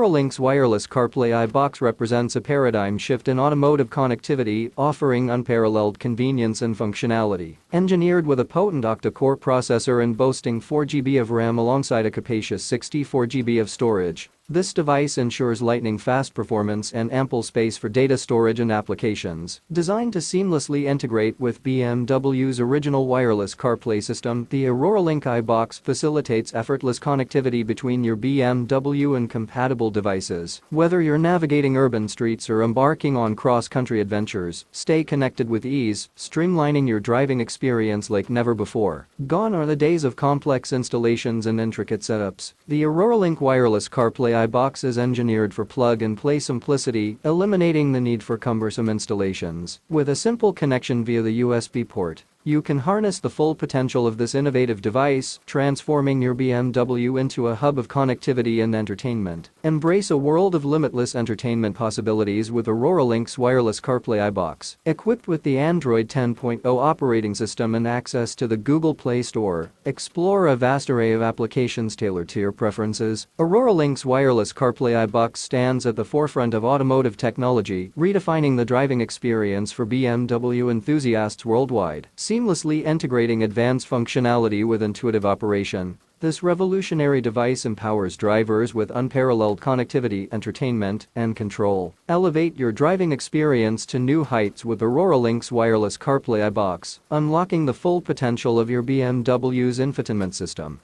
AuroraLink's wireless CarPlay iBox represents a paradigm shift in automotive connectivity, offering unparalleled convenience and functionality. Engineered with a potent Octa-core processor and boasting 4GB of RAM alongside a capacious 64GB of storage, this device ensures lightning-fast performance and ample space for data storage and applications. Designed to seamlessly integrate with BMW's original wireless CarPlay system, the AuroraLink iBox facilitates effortless connectivity between your BMW and compatible devices. Whether you're navigating urban streets or embarking on cross-country adventures, stay connected with ease, streamlining your driving experience like never before. Gone are the days of complex installations and intricate setups. The AuroraLink wireless CarPlay iBox is engineered for plug-and-play simplicity, eliminating the need for cumbersome installations. With a simple connection via the USB port, you can harness the full potential of this innovative device, transforming your BMW into a hub of connectivity and entertainment. Embrace a world of limitless entertainment possibilities with AuroraLink's wireless CarPlay iBox. Equipped with the Android 10.0 operating system and access to the Google Play Store, explore a vast array of applications tailored to your preferences. AuroraLink's wireless CarPlay iBox stands at the forefront of automotive technology, redefining the driving experience for BMW enthusiasts worldwide. Seamlessly integrating advanced functionality with intuitive operation, this revolutionary device empowers drivers with unparalleled connectivity, entertainment, and control. Elevate your driving experience to new heights with AuroraLink's wireless CarPlay iBox, unlocking the full potential of your BMW's infotainment system.